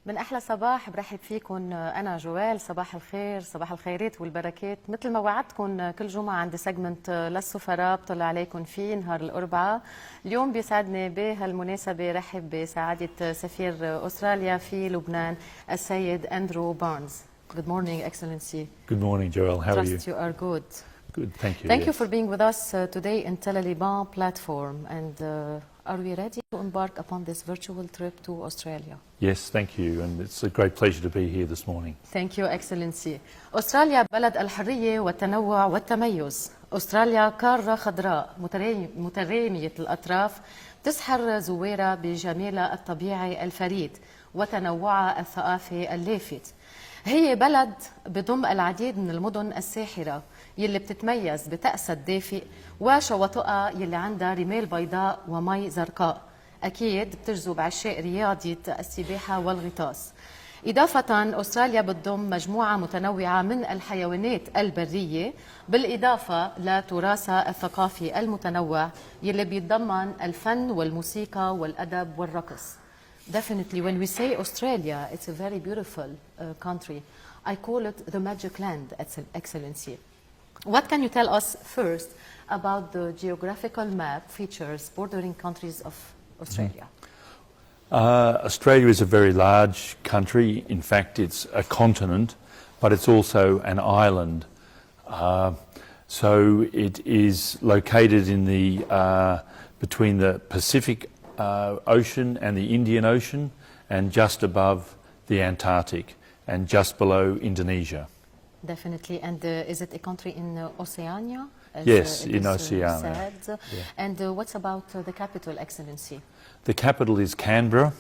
من أحلى صباح برحب فيكم أنا جوال. صباح الخير، صباح الخيرات والبركات. مثل ما وعدتكم كل جمعة عندي سيجمنت للسفراء بطلع عليكم فيه نهار الأربعاء. اليوم بيسعدني بهالمناسبة رحب بسعادة سفير أستراليا في لبنان السيد أندرو بارنز. Good morning, Excellency. Good morning, Joelle. How are you? Trust you are good. Good, thank you. Thank you for being with us today in Tel Liban platform. And are we ready to embark upon this virtual trip to Australia? Yes, thank you, and it's a great pleasure to be here this morning. Thank you, Excellency. أستراليا بلد الحرية والتنوع والتميز. أستراليا قارة خضراء مترامية الأطراف تسحر زوارها بجمالها الطبيعي الفريد وتنوعها الثقافي اللافت. هي بلد بضم العديد من المدن الساحرة يلي بتتميز بطقسها الدافئ وشواطئها يلي عندها رمال بيضاء ومي زرقاء. أكيد بتجذب عشاق رياضة السباحة والغطاس. إضافة أستراليا بتضم مجموعة متنوعة من الحيوانات البرية بالإضافة لتراثها الثقافي المتنوع يلي بيتضمن الفن والموسيقى والأدب والرقص. Definitely, when we say Australia, it's a very beautiful country. I call it the magic land, Excellency. What can you tell us first about the geographical map features bordering countries of Australia? Australia is a very large country. In fact, it's a continent, but it's also an island. So it is located in the between the Pacific Ocean and the Indian Ocean, and just above the Antarctic, and just below Indonesia. Definitely. And is it a country in Oceania? Yes, in Oceania. Yeah. And what's about the capital, Excellency? The capital is Canberra.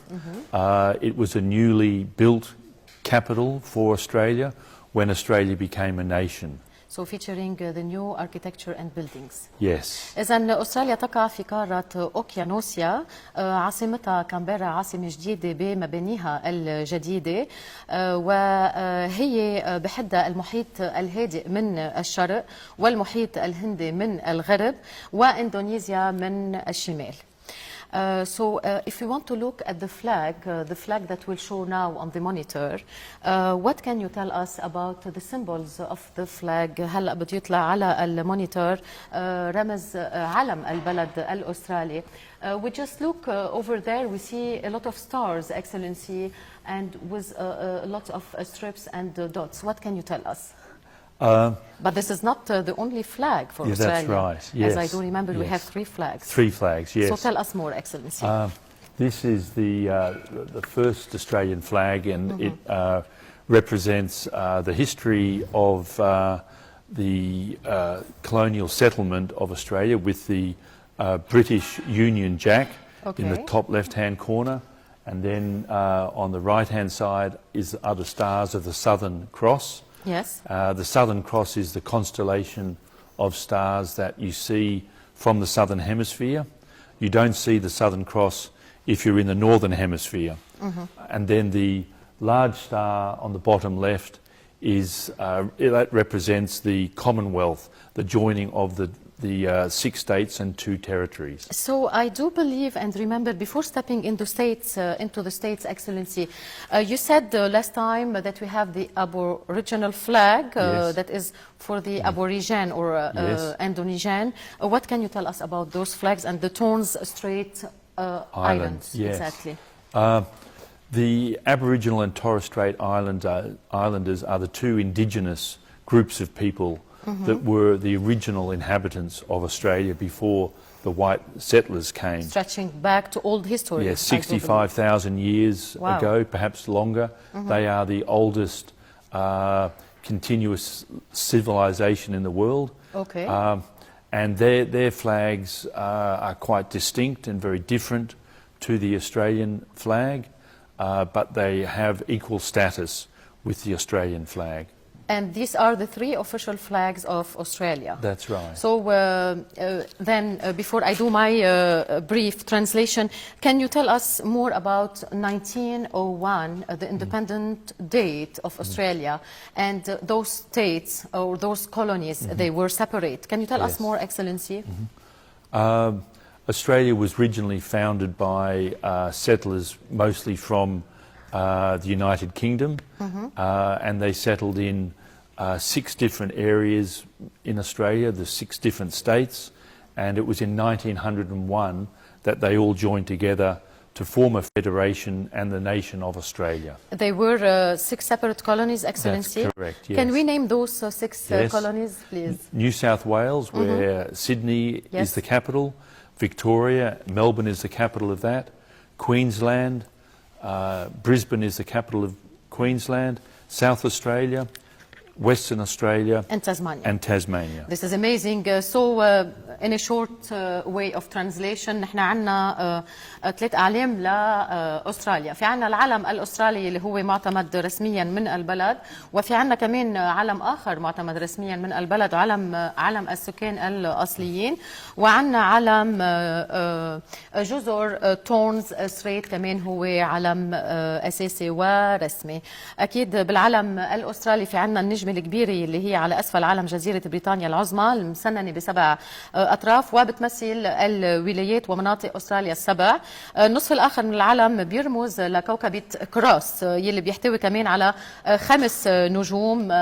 It was a newly built capital for Australia when Australia became a nation. So featuring the new architecture and buildings. Yes. إذن أستراليا تقع في قارة أوكيانوسيا، عاصمتها كامبيرا عاصمة جديدة بمبانيها الجديدة، وهي بحدها المحيط الهادئ من الشرق والمحيط الهندي من الغرب وإندونيسيا من الشمال. So if you want to look at the flag that will show now on the monitor, what can you tell us about the symbols of the flag? هلا بده يطلع على المونيتور رمز علم البلد الأسترالي. We just look over there, we see a lot of stars, Excellency, and with a lot of strips and dots. What can you tell us? But this is not the only flag for Australia. That's right. Yes. As I do remember, we have three flags. Three flags, yes. So tell us more, Excellency. This is the first Australian flag, and it represents the history of the colonial settlement of Australia with the British Union Jack in the top left-hand corner, and then on the right-hand side are the stars of the Southern Cross. Yes. The Southern Cross is the constellation of stars that you see from the Southern Hemisphere. You don't see the Southern Cross if you're in the Northern Hemisphere. And then the large star on the bottom left is that represents the Commonwealth, the joining of the 6 states and 2 territories. So I do believe and remember before stepping into the states, Excellency, you said last time that we have the Aboriginal flag that is for the Aborigine or Indonesian. What can you tell us about those flags and the Torres Strait Islands? Yes. Exactly. The Aboriginal and Torres Strait Islanders are the 2 indigenous groups of people that were the original inhabitants of Australia before the white settlers came. Stretching back to old history. Yes, 65,000 years ago, perhaps longer. They are the oldest continuous civilization in the world. Okay. And their flags are quite distinct and very different to the Australian flag, but they have equal status with the Australian flag. And these are the 3 official flags of Australia. That's right. So then, before I do my brief translation, can you tell us more about 1901, the independent date of Australia, and those states or those colonies, they were separate. Can you tell us more, Excellency? Australia was originally founded by settlers mostly from the United Kingdom, and they settled in 6 different areas in Australia, the 6 different states, and it was in 1901 that they all joined together to form a federation and the nation of Australia. They were 6 separate colonies, Excellency. That's correct, yes. Can we name those 6 Yes. colonies, please? New South Wales, where Sydney Yes. is the capital, Victoria, Melbourne is the capital of that, Queensland, Brisbane is the capital of Queensland, South Australia, Western Australia, And Tasmania. and Tasmania. This is amazing. In a short way of translation, نحن عنا 3 أعلام لأستراليا. في عنا العلم الأسترالي اللي هو معتمد رسميا من البلد، وفي عنا كمان علم آخر معتمد رسميا من البلد، علم السكان الأصليين، وعنا علم جزر تورنز ستريت كمان هو علم أساسي ورسمي. أكيد بالعلم الأسترالي في عنا النجمة الكبيرة اللي هي على أسفل علم جزيرة بريطانيا العظمى المسننة ب7 أطراف، وبتمثل الولايات ومناطق أستراليا ال7. النصف الآخر من العلم بيرمز لكوكبة كراس يلي بيحتوي كمان على 5 نجوم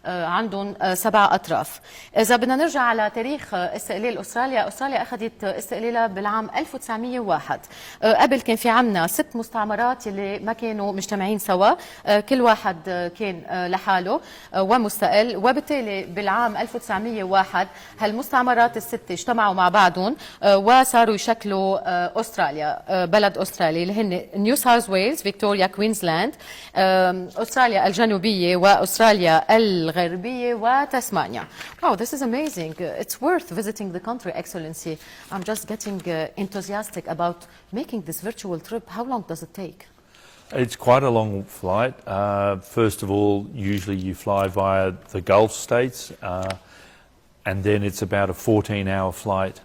عندهم 7 أطراف. إذا بدنا نرجع على تاريخ استقلال أستراليا، أستراليا أخذت استقلالها بالعام 1901. قبل كان في عنا 6 مستعمرات يلي ما كانوا مجتمعين سوا، كل واحد كان لحاله ومستقل، وبالتالي بالعام 1901 هالمستعمرات ال6 اجتمعوا مع بعضهم وصاروا يشكلوا أستراليا، بلد أستراليا اللي هن نيو ساوث ويلز، فيكتوريا، كوينزلاند، أستراليا الجنوبية وأستراليا الغربية وتسمانيا. Wow, this is amazing. It's worth visiting the country, Excellency. I'm just getting enthusiastic about making this virtual trip. How long does it take? It's quite a long flight. First of all, usually you fly via the Gulf states, and then it's about a 14-hour flight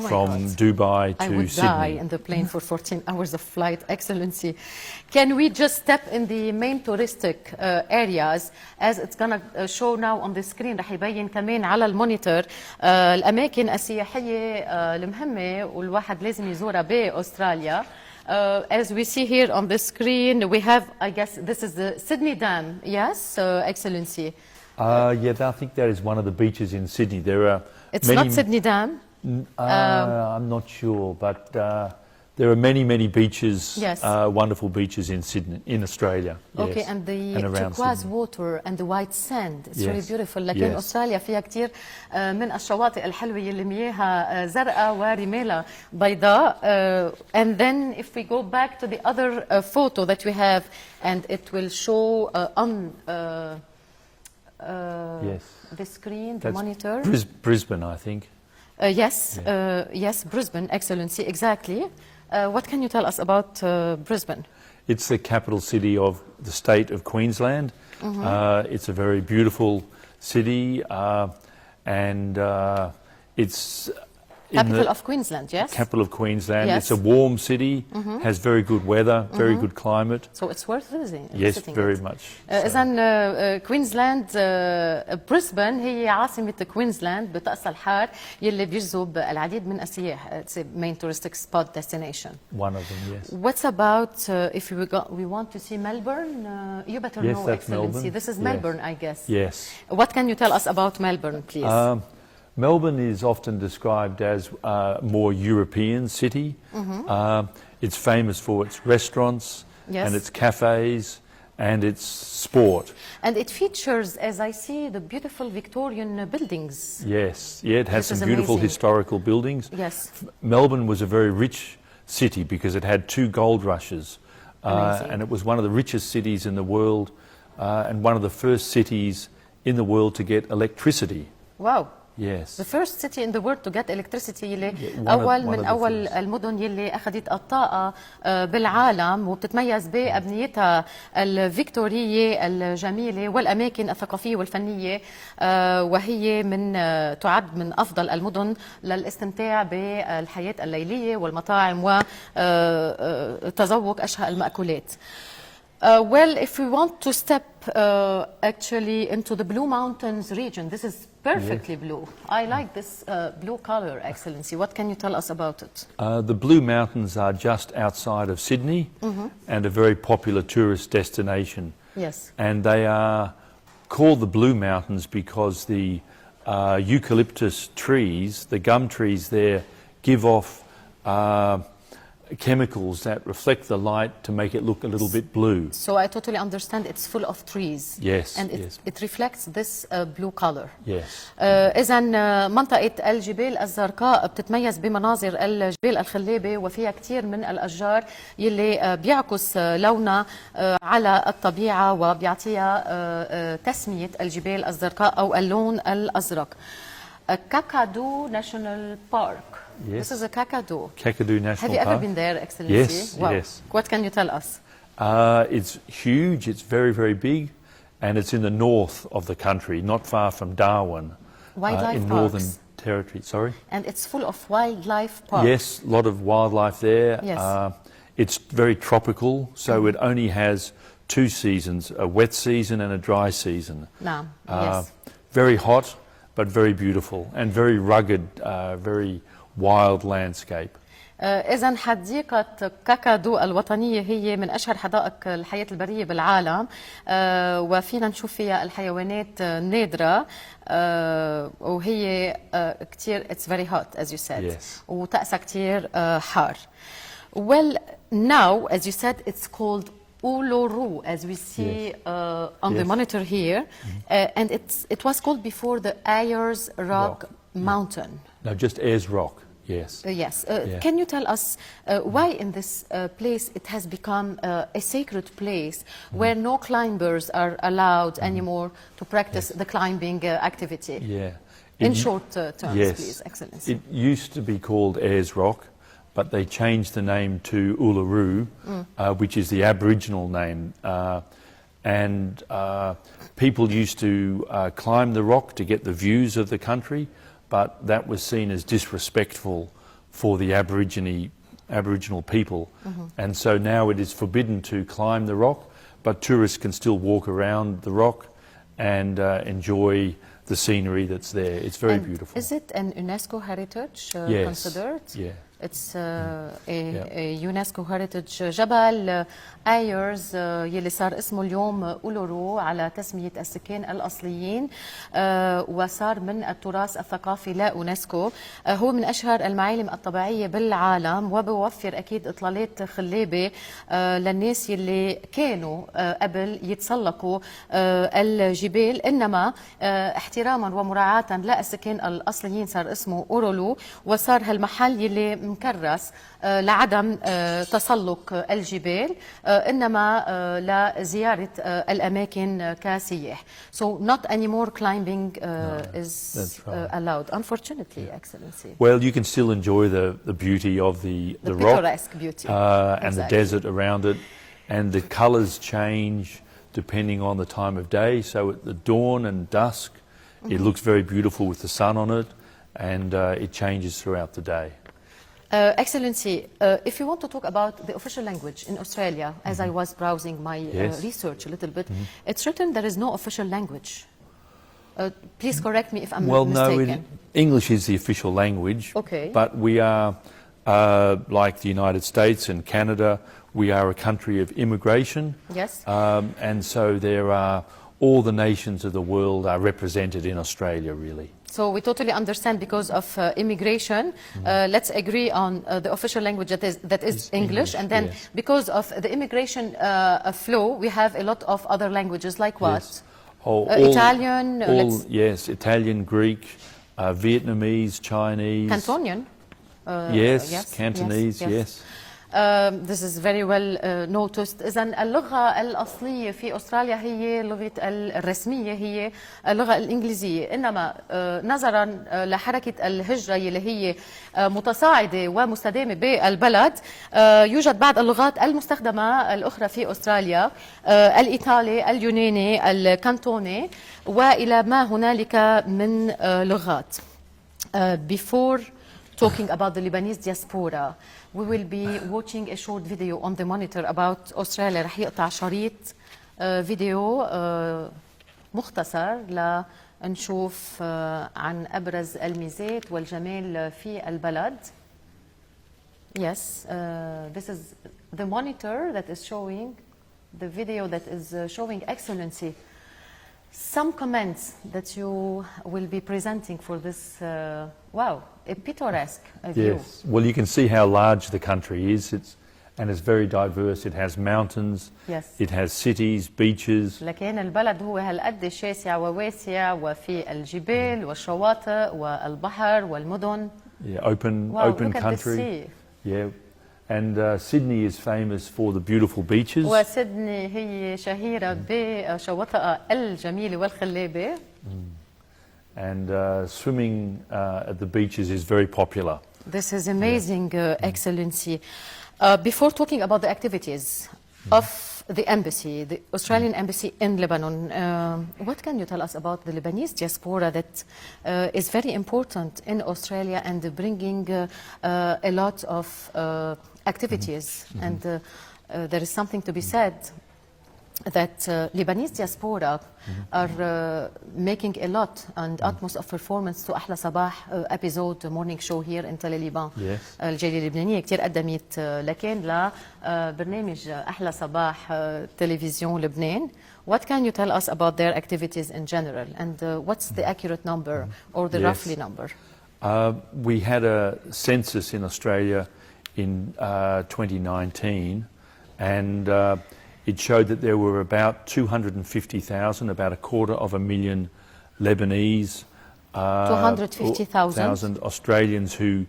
from God. Dubai I to would Sydney. die in the plane for 14 hours of flight, Excellency. Can we just step in the main touristic areas as it's going to show now on the screen؟ رح يبين كمان على المونيتور الأماكن السياحية المهمة والواحد لازم يزورها بأستراليا. As we see here on the screen, we have, I guess, this is the Sydney Dam. Yes, Excellency. Yeah, I think that is one of the beaches in Sydney. There are It's many, not Sydney Dam. I'm not sure, but there are many beaches, Yes. wonderful beaches in Sydney, in Australia. Okay, yes, and the around turquoise Sydney. water and the white sand. It's really Yes. beautiful. لكن Yes. أستراليا فيها كتير من الشواطئ الحلوة اللي مياها زرقاء ورمالها بيضاء. And then if we go back to the other photo that we have, and it will show on Yes. the screen, the That's monitor. Brisbane, I think. Yes, Brisbane, Excellency, exactly. What can you tell us about Brisbane? It's the capital city of the state of Queensland. It's a very beautiful city, and it's Capital of Queensland, yes? capital of Queensland. Yes. It's a warm city, has very good weather, very good climate. So it's worth visiting. Yes, visiting very it. much. إذا كوينزلاند بريسبن هي عاصمة كوينزلاند بطقسها الحار يلي بيجذب العديد من السياح. It's a main touristic spot destination. One of them, yes. What's about if we want to see Melbourne? You better Yes, know, that's Excellency. Melbourne. This is Yes. Melbourne, I guess. Yes. What can you tell us about Melbourne, please? Melbourne is often described as a more European city. It's famous for its restaurants Yes. and its cafes and its sport. And it features, as I see, the beautiful Victorian buildings. Yes, yeah, it has This is some beautiful amazing. historical buildings. Yes. Melbourne was a very rich city because it had 2 gold rushes, Amazing. and it was one of the richest cities in the world, and one of the first cities in the world to get electricity. Wow. Yes. The first city in the world to get electricity يلي one أول of من the أول first. المدن يلي أخذت الطاقة بالعالم وبتتميز بأبنيتها الفيكتورية الجميلة والأماكن الثقافية والفنية وهي تعد من أفضل المدن للاستمتاع بالحياة الليلية والمطاعم وتذوق أشهى المأكولات. Well, if we want to step actually into the Blue Mountains region, this is perfectly blue. I like this blue color, Excellency. What can you tell us about it? The Blue Mountains are just outside of Sydney and a very popular tourist destination. Yes. And they are called the Blue Mountains because the eucalyptus trees, the gum trees there, give off chemicals that reflect the light to make it look a little bit blue. So I totally understand it's full of trees. Yes, And yes. it reflects this blue color. Yes. إذا منطقة الجبال الزرقاء بتتميز بمناظر الجبال الخلابة وفيها كثير من الأشجار يلي بيعكس لونها على الطبيعة وبيعطيها تسمية الجبال الزرقاء أو اللون الأزرق. كاكادو ناشونال بارك. Yes. This is a Kakadu. Kakadu National Have you ever Park. been there, Excellency? Yes, Wow. yes. What can you tell us? It's huge, it's very, very big, and it's in the north of the country, not far from Darwin, Wildlife in parks. Northern Territory. Sorry? And it's full of wildlife parks. Yes, a lot of wildlife there. Yes. It's very tropical, so it only has 2 seasons, a wet season and a dry season. نعم. Yes. Very hot, but very beautiful, and very rugged, very wild landscape. إذا حديقة كاكادو الوطنية هي من أشهر حدائق الحياة البرية بالعالم وفينا نشوف فيها الحيوانات النادرة وهي كتير it's very hot as you said. Yes. وطقسها كتير حار. Well, now as you said it's called Uluru as we see on the Yes. monitor here and it was called before the Ayers Rock Mountain. No, just Ayers Rock, yes. Yes. Yeah. Can you tell us why in this place it has become a sacred place where no climbers are allowed anymore to practice the climbing activity? Yeah. In It- short terms, yes. please, Excellency. It used to be called Ayers Rock, but they changed the name to Uluru, which is the Aboriginal name. And people used to climb the rock to get the views of the country, but that was seen as disrespectful for the Aboriginal people. And so now it is forbidden to climb the rock, but tourists can still walk around the rock and enjoy the scenery that's there. It's very And beautiful. Is it an UNESCO heritage Yes. considered? Yeah. It's a UNESCO heritage. جبل آيرز يلي صار اسمه اليوم أولورو على تسمية السكان الأصليين وصار من التراث الثقافي لأونسكو. هو من أشهر المعالم الطبيعية بالعالم وبوفر أكيد إطلالات خلابة للناس يلي كانوا قبل يتسلقوا الجبال إنما احتراما ومراعاة للسكان الأصليين صار اسمه أورولو وصار هالمحل يلي مكرس لعدم تسلق الجبال إنما لزيارة الأماكن كسياح. So not anymore climbing is that's right. allowed, unfortunately, Excellency. Well, you can still enjoy the beauty of the rock picturesque beauty. and the Exactly. desert around it, and the colours change depending on the time of day. So at the dawn and dusk, it looks very beautiful with the sun on it, and it changes throughout the day. Excellency, if you want to talk about the official language in Australia, as I was browsing my Yes. research a little bit, it's written there is no official language. Please correct me if I'm Well, mistaken. no, English is the official language. Okay. But we are, like the United States and Canada, we are a country of immigration. Yes. And so there are, all the nations of the world are represented in Australia, really. So we totally understand because of immigration. Let's agree on the official language that is Is English, English, and then yes. because of the immigration flow, we have a lot of other languages like what? Yes. All- Italian, yes, Italian, Greek, Vietnamese, Chinese. Cantonian. Yes, yes, Cantonese, yes. This is very well noticed. إذا اللغة الأصلية في أستراليا هي اللغة الرسمية هي اللغة الإنجليزية، إنما نظرا لحركة الهجرة اللي هي متصاعدة ومستدامة بالبلد يوجد بعض اللغات المستخدمة الأخرى في أستراليا الإيطالي، اليوناني، الكانتوني وإلى ما هنالك من لغات. Before talking about the Lebanese diaspora. We will be watching a short video on the monitor about Australia. رح يقطع شريط فيديو مختصر لنشوف عن أبرز الميزات والجمال في البلد. Yes, this is the monitor that is showing the video that is showing excellency. Some comments that you will be presenting for this, wow, a picturesque view. Yes, well you can see how large the country is. And it's very diverse. It has mountains, Yes. it has cities, beaches. لكن البلد هو هالقد شاسع وواسع وفي الجبال والشواطئ والبحر والمدن. Yeah, open Wow, look at the country. sea. Yeah, and Sydney is famous for the beautiful beaches. وسيدني هي شهيرة بشواطئها الجميلة والخلابة. And swimming at the beaches is very popular. This is amazing, Excellency. Before talking about the activities of the embassy, the Australian embassy in Lebanon, what can you tell us about the Lebanese diaspora that is very important in Australia and bringing a lot of activities? And there is something to be said that Lebanese diaspora are making a lot and utmost of performance to أحلى صباح episode morning show here in Tele Liban. Yes. الجالية اللبنانية كتير قدمت لكن لبرنامج أحلى صباح تلفزيون لبنان. What can you tell us about their activities in general and what's the accurate number or the Yes. roughly number? We had a census in Australia in 2019 and it showed that there were about 250,000, about 250,000 Lebanese, 250,000 Australians who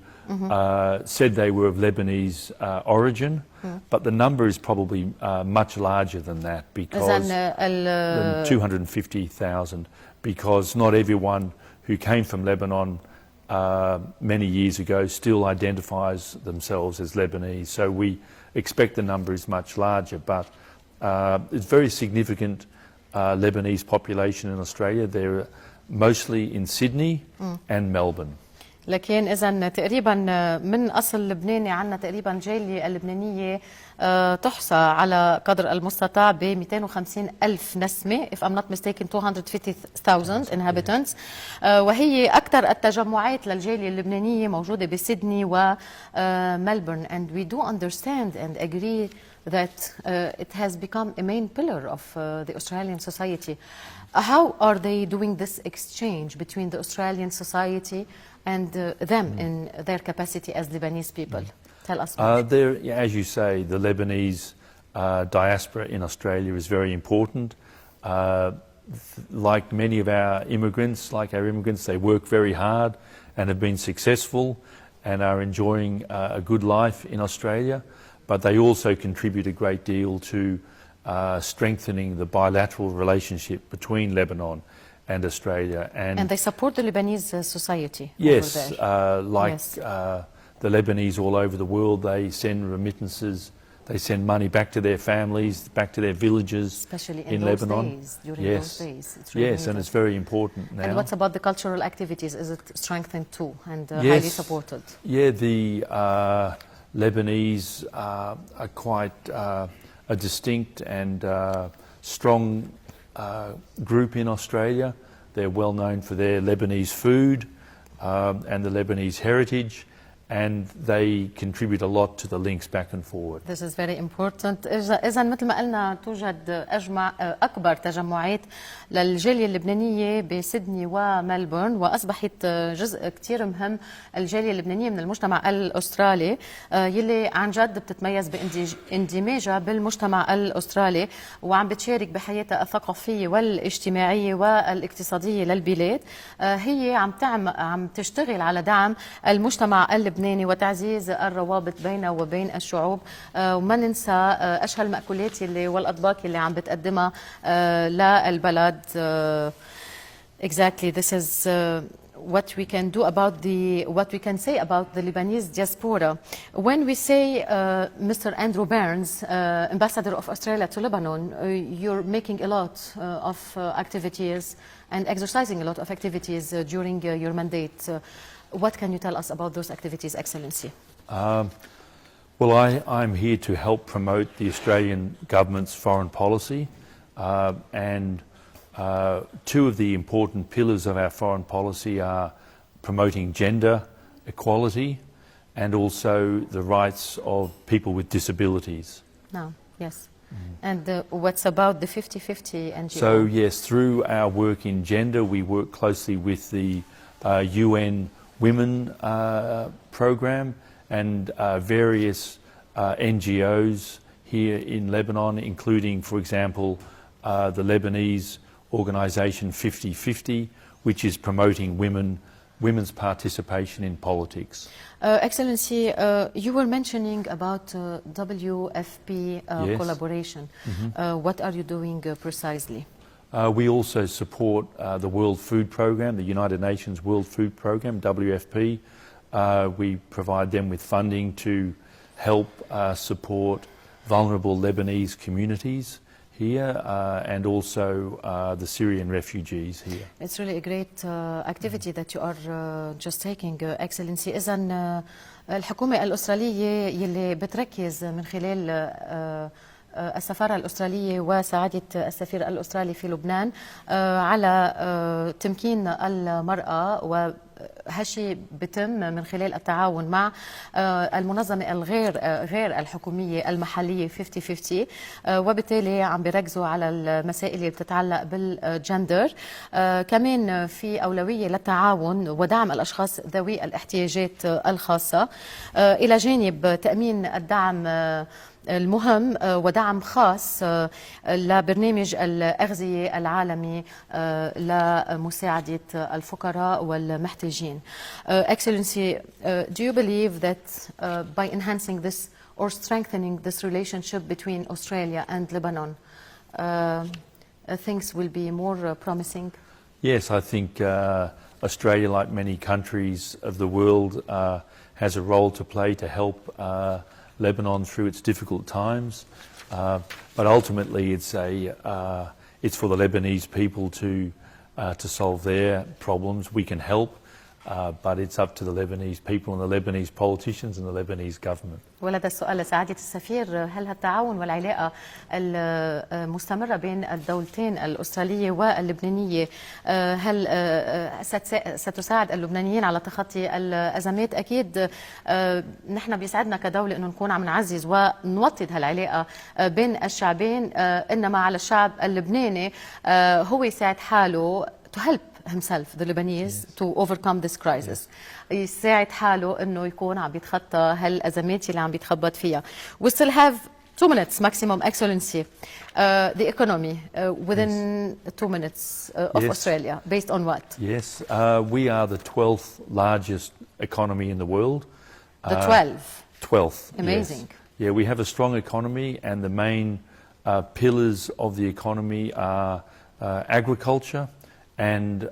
said they were of Lebanese origin, but the number is probably much larger than that because than 250,000 because not everyone who came from Lebanon many years ago still identifies themselves as Lebanese. So we expect the number is much larger, but it's very significant Lebanese population in Australia. They're mostly in Sydney and Melbourne. لكن إذا تقريبا من أصل لبناني عنا تقريبا جالية اللبنانية تحصى على قدر المستطاع ب 250,000 نسمة if I'm not mistaken 250,000 inhabitants وهي أكثر التجمعات للجالية اللبنانية موجودة بسيدني وملبورن and we do understand and agree that it has become a main pillar of the Australian society. How are they doing this exchange between the Australian society and them in their capacity as Lebanese people? Tell us more. There, as you say, the Lebanese diaspora in Australia is very important. Like many of our immigrants, they work very hard and have been successful and are enjoying a good life in Australia. But they also contribute a great deal to strengthening the bilateral relationship between Lebanon and Australia. And they support the Lebanese society yes, over there. The Lebanese all over the world, they send remittances, they send money back to their families, back to their villages Especially in those Lebanon. days, during Yes. those days. It's really Yes, and it's very important now. And what's about the cultural activities? Is it strengthened too and highly supported? Yeah, the Lebanese are quite a distinct and strong group in Australia. They're well known for their Lebanese food and the Lebanese heritage, and they contribute a lot to the links back and forward. This is very important. إذا مثل ما قلنا توجد أكبر تجمعات للجالية اللبنانية بسيدني وملبورن وأصبحت جزء كتير مهم الجالية اللبنانية من المجتمع الأسترالي يلي عن جد بتتميز باندماجها بالمجتمع الأسترالي وعم بتشارك بحياتها الثقافية والاجتماعية والاقتصادية للبلاد. هي عم تشتغل على دعم المجتمع اللبناني وتعزيز الروابط بينه وبين الشعوب وما ننسى أشهى المأكولات والأطباق اللي عم بتقدمها للبلد. Exactly, this is what we can do about what we can say about the Lebanese diaspora. When we say, Mr. Andrew Burns, Ambassador of Australia to Lebanon, you're making a lot of activities and exercising a lot of activities during your mandate. What can you tell us about those activities, Excellency? Well, I'm here to help promote the Australian government's foreign policy, and two of the important pillars of our foreign policy are promoting gender equality and also the rights of people with disabilities. No, yes. And what's about the 50-50 NGO? So yes, through our work in gender, we work closely with the UN Women program and various NGOs here in Lebanon, including, for example, the Lebanese organisation 50-50, which is promoting women's participation in politics. Excellency, you were mentioning about WFP Yes. collaboration. What are you doing precisely? We also support the World Food Programme, the United Nations World Food Programme, WFP. We provide them with funding to help support vulnerable Lebanese communities here and also the Syrian refugees here. It's really a great activity that you are just taking, Excellency. إذن الحكومة الأسترالية يلي بتركز من خلال السفارة الأسترالية وسعادة السفير الأسترالي في لبنان على تمكين المرأة، وهالشي بتم من خلال التعاون مع المنظمة غير الحكومية المحلية 50-50، وبالتالي عم بيركزوا على المسائل اللي بتتعلق بالجندر. كمان في أولوية للتعاون ودعم الأشخاص ذوي الاحتياجات الخاصة، إلى جانب تأمين الدعم المهم ودعم خاص لبرنامج الأغذية العالمي لمساعدة الفقراء والمحتاجين. Excellency, do you believe that by enhancing this or strengthening this relationship between Australia and Lebanon, things will be more promising? Yes, I think Australia, like many countries of the world, has a role to play to help Lebanon through its difficult times, but ultimately it's for the Lebanese people to solve their problems. We can help, but it's up to the Lebanese people and the Lebanese politicians and the Lebanese government. ولدى السؤال لسعادة السفير، هل هالتعاون والعلاقة المستمرة بين الدولتين الأسترالية واللبنانية هل ستساعد اللبنانيين على تخطي الأزمات؟ أكيد نحن بيسعدنا كدولة أنه نكون عم نعزز ونوطد هالعلاقة بين الشعبين، إنما على الشعب اللبناني هو يساعد حاله to help himself, the Lebanese, to overcome this crisis. يساعد حاله انه يكون عم بيتخطى هالازمات اللي عم بيتخبط فيها. We still have 2 minutes maximum, Excellency. The economy within 2 minutes of Yes. Australia, based on what? Yes, we are the 12th largest economy in the world. The 12. 12th. Amazing. Yes. Yeah, we have a strong economy, and the main pillars of the economy are agriculture and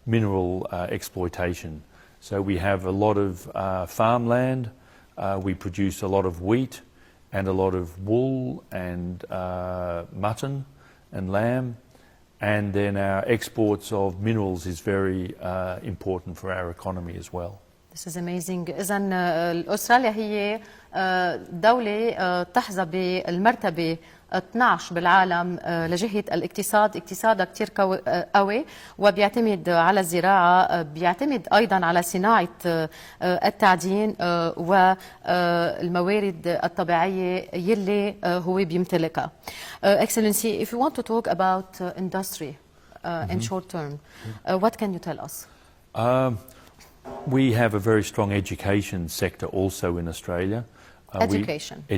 mineral exploitation. So we have a lot of farmland, we produce a lot of wheat and a lot of wool and mutton and lamb, and then our exports of minerals is very important for our economy as well. This is amazing. إذن أستراليا هي دولة تحظى بالمرتبة 12 بالعالم لجهة الاقتصاد. اقتصادها كتير قوي وبيعتمد على الزراعة، بيعتمد أيضا على صناعة التعدين والموارد الطبيعية يلي هو بيمتلكها. Excellency, if you want to talk about industry in short term, what can you tell us? We have a very strong education sector also in Australia.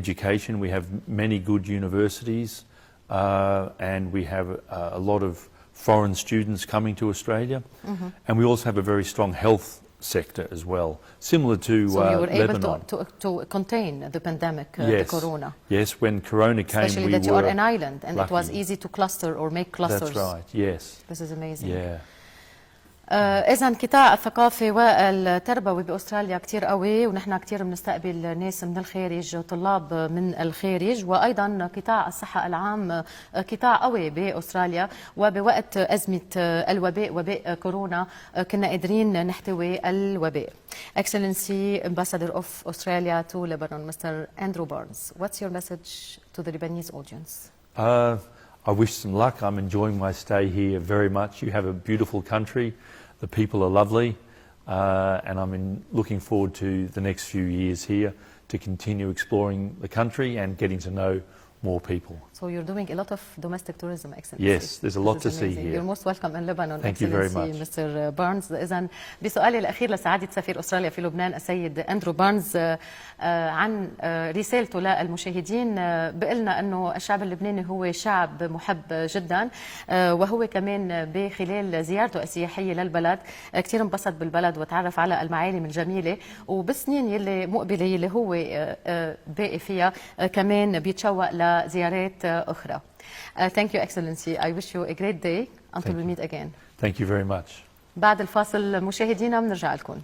Education. We have many good universities, and we have a lot of foreign students coming to Australia. And we also have a very strong health sector as well, similar to So you were Lebanon. able to contain the pandemic, Yes. the corona. Yes, when corona came, Especially we that you were are an island and lucky. it was easy to cluster or make clusters. That's right, yes. This is amazing. Yeah. إذا قطاع الثقافي والتربوي بأستراليا كتير قوي، ونحن كتير بنستقبل ناس من الخارج، طلاب من الخارج، وأيضا قطاع الصحة العام قطاع قوي بأستراليا. وبوقت أزمة الوباء، وباء كورونا، كنا قادرين نحتوي الوباء. Excellency Ambassador of Australia to Lebanon, Mr. Andrew Barnes, what's your message to the Lebanese audience? I wish some luck. I'm enjoying my stay here very much. You have a beautiful country. The people are lovely. And I'm looking forward to the next few years here to continue exploring the country and getting to know more people. So you're doing a lot of domestic tourism, Excellency. Yes, there's a lot to see here. You're most welcome in Lebanon. Thank you very much. Mr. Barnes. إذن بسؤالي الأخير لسعادة سفير أستراليا في لبنان السيد أندرو بارنز عن رسالته للمشاهدين، بقلنا أنه الشعب اللبناني هو شعب محب جدا، وهو كمان بخلال زيارته السياحية للبلد كتير انبسط بالبلد وتعرف على المعالم الجميلة، وبالسنين يلي مقبلة يلي هو باقي فيها كمان بيتشوق لزيارات أخرى. Thank you, Excellency. I wish you a great day until we meet again. Thank you very much. بعد الفاصل مشاهدينا بنرجع لكم.